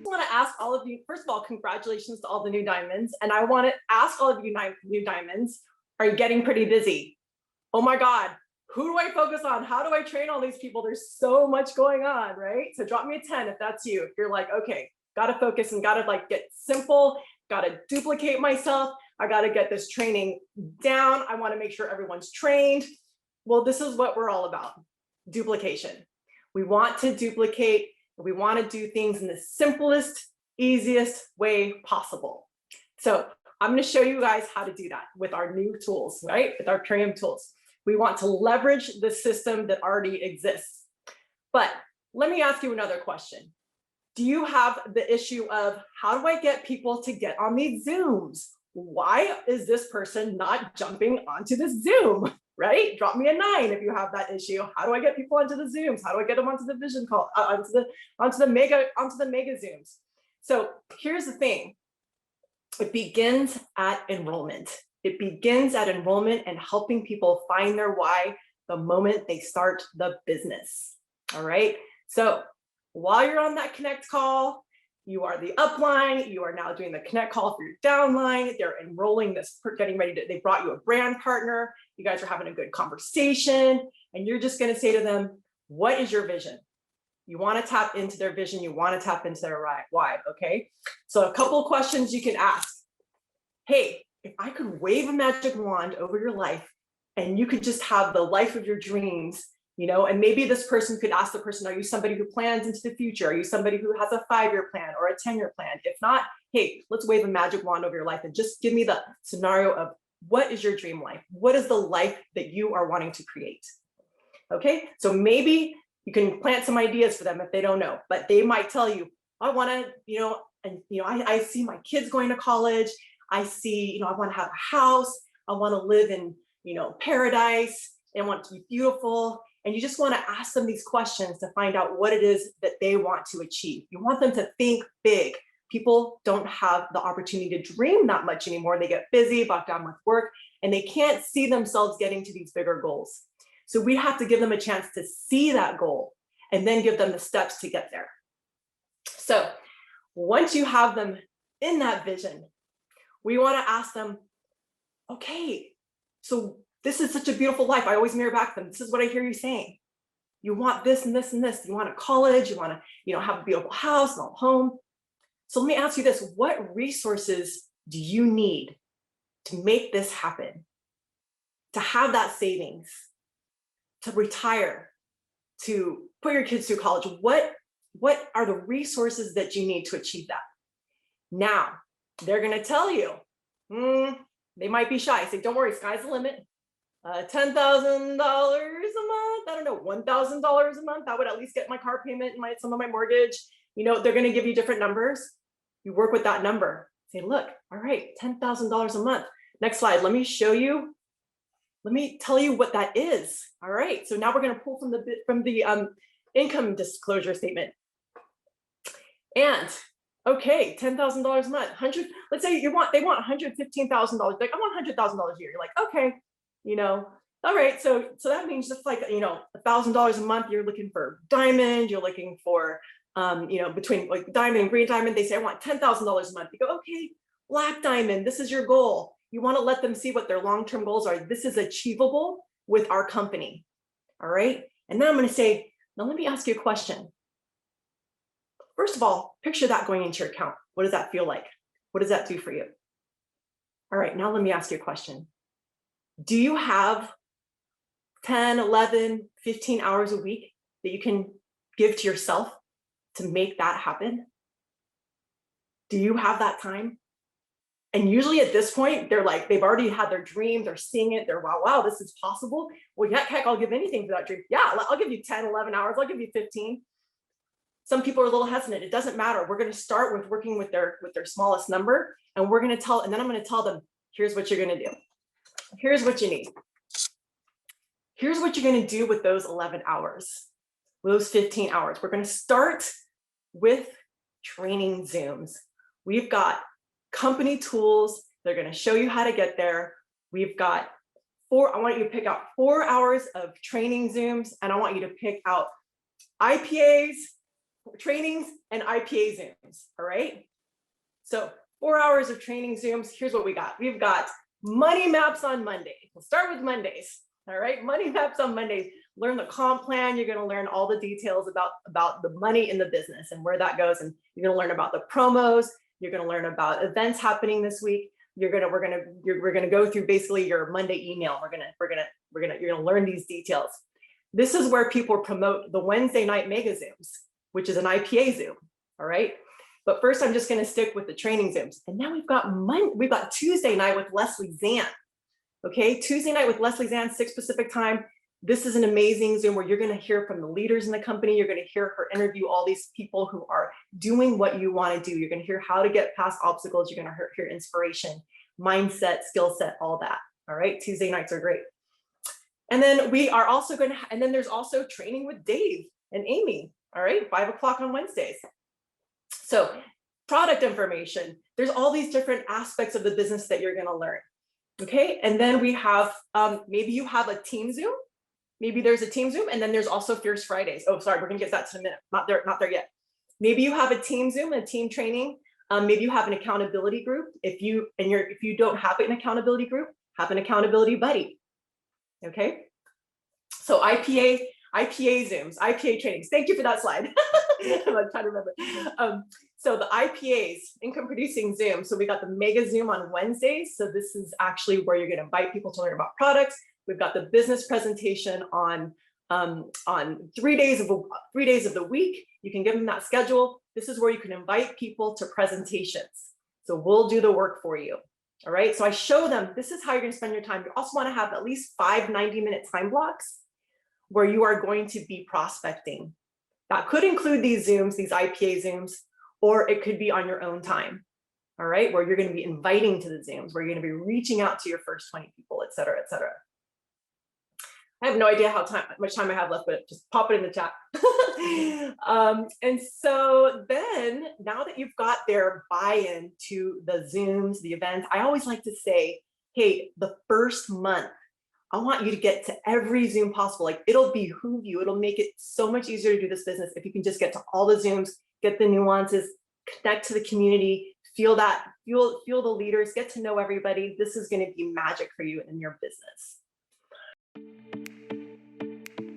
want to ask all of you, first of all, congratulations to all the new diamonds. And I want to ask all of you new diamonds, are you getting pretty busy? Oh my God, who do I focus on? How do I train all these people? There's so much going on, right? So drop me a 10 if that's you. If you're like, okay, got to focus and got to like get simple, got to duplicate myself. I got to get this training down. I want to make sure everyone's trained. Well, this is what we're all about, duplication. We want to duplicate. We want to do things in the simplest, easiest way possible. So I'm going to show you guys how to do that with our new tools, right? With our Purium tools. We want to leverage the system that already exists. But let me ask you another question. Do you have the issue of how do I get people to get on these Zooms? Why is this person not jumping onto the Zoom? Right? Drop me a 9 if you have that issue. How do I get people onto the Zooms? How do I get them onto the vision call, onto the mega Zooms? So here's the thing. It begins at enrollment. It begins at enrollment and helping people find their why the moment they start the business. All right. So while you're on that connect call, you are the upline, you are now doing the connect call for your downline, they're enrolling this, getting ready to, they brought you a brand partner, you guys are having a good conversation, and you're just gonna say to them, what is your vision? You wanna tap into their vision, you wanna tap into their why, okay? So a couple of questions you can ask. Hey, if I could wave a magic wand over your life and you could just have the life of your dreams, you know, and maybe this person could ask the person, are you somebody who plans into the future? Are you somebody who has a 5-year plan or a 10-year plan? If not, hey, let's wave a magic wand over your life and just give me the scenario of what is your dream life? What is the life that you are wanting to create? Okay, so maybe you can plant some ideas for them if they don't know, but they might tell you, I want to, you know, and you know, I see my kids going to college. I see, you know, I want to have a house. I want to live in, you know, paradise. I want it to be beautiful. And you just want to ask them these questions to find out what it is that they want to achieve. You want them to think big. People don't have the opportunity to dream that much anymore. They get busy, bogged down with work, and they can't see themselves getting to these bigger goals. So we have to give them a chance to see that goal and then give them the steps to get there. So once you have them in that vision, we want to ask them, okay, so this is such a beautiful life. I always mirror back to them. This is what I hear you saying. You want this and this and this. You want a college. You want to, you know, have a beautiful house and a home. So let me ask you this: what resources do you need to make this happen? To have that savings, to retire, to put your kids through college. What are the resources that you need to achieve that? Now they're going to tell you. They might be shy. Say, don't worry, sky's the limit. $10,000 a month, I don't know, $1,000 a month, that would at least get my car payment and some of my mortgage. You know, they're going to give you different numbers. You work with that number. Say, look, all right, $10,000 a month. Next slide, let me show you. Let me tell you what that is. All right, so now we're going to pull from the income disclosure statement. And okay, $10,000 a month, let's say they want $115,000. Like, I want $100,000 a year. You're like, okay. You know, all right, so that means just like, you know, $1,000 a month, you're looking for diamond, you're looking for, you know, between like diamond and green diamond, they say, I want $10,000 a month. You go, okay, black diamond, this is your goal. You want to let them see what their long-term goals are. This is achievable with our company, all right? And then I'm going to say, now let me ask you a question. First of all, picture that going into your account. What does that feel like? What does that do for you? All right, now let me ask you a question. Do you have 10, 11, 15 hours a week that you can give to yourself to make that happen? Do you have that time? And usually at this point, they're like, they've already had their dream, they're seeing it, they're, wow, this is possible. Well, heck, I'll give anything for that dream. Yeah, I'll give you 10, 11 hours, I'll give you 15. Some people are a little hesitant. It doesn't matter. We're going to start with working with their smallest number, and we're going to tell, and then I'm going to tell them, here's what you're going to do. Here's what you need. Here's what you're going to do with those 11 hours, those 15 hours. We're going to start with training Zooms. We've got company tools. They're going to show you how to get there. We've got I want you to pick out 4 hours of training Zooms, and I want you to pick out IPAs, trainings and IPA Zooms, all right? So 4 hours of training Zooms, here's what we got. We've got money maps on Monday. We'll start with Mondays, all right? Money maps on Mondays. Learn the comp plan. You're gonna learn all the details about the money in the business and where that goes. And you're gonna learn about the promos. You're gonna learn about events happening this week. We're gonna go through basically your Monday email. You're gonna learn these details. This is where people promote the Wednesday night mega Zooms, which is an IPA Zoom, all right? But first, I'm just gonna stick with the training Zooms. And now we've got Tuesday night with Leslie Zan, okay? Tuesday night with Leslie Zan, 6 Pacific time. This is an amazing Zoom where you're gonna hear from the leaders in the company. You're gonna hear her interview all these people who are doing what you wanna do. You're gonna hear how to get past obstacles. You're gonna hear inspiration, mindset, skill set, all that, all right? Tuesday nights are great. And then we are also gonna, and then there's also training with Dave and Amy, all right? 5 o'clock on Wednesdays. So product information, there's all these different aspects of the business that you're gonna learn, okay? And then we have, maybe you have a team Zoom, maybe there's a team Zoom, and then there's also Fierce Fridays. Oh, sorry, we're gonna get that in a minute, not there yet. Maybe you have a team Zoom, a team training, maybe you have an accountability group. If you don't have an accountability group, have an accountability buddy, okay? So IPA Zooms, IPA trainings. Thank you for that slide. I'm trying to remember. So the IPAs, income producing Zoom. So we got the mega Zoom on Wednesdays. So this is actually where you're going to invite people to learn about products. We've got the business presentation on 3 days of the week. You can give them that schedule. This is where you can invite people to presentations. So we'll do the work for you. All right. So I show them, this is how you're going to spend your time. You also want to have at least 5 90-minute time blocks where you are going to be prospecting. That could include these Zooms, these IPA Zooms, or it could be on your own time. All right. Where you're going to be inviting to the Zooms, where you're going to be reaching out to your first 20 people, et cetera, et cetera. I have no idea how much time I have left, but just pop it in the chat. And so then now that you've got their buy-in to the Zooms, the events, I always like to say, hey, the first month, I want you to get to every Zoom possible. Like it'll behoove you. It'll make it so much easier to do this business if you can just get to all the Zooms, get the nuances, connect to the community, feel the leaders, get to know everybody. This is going to be magic for you in your business.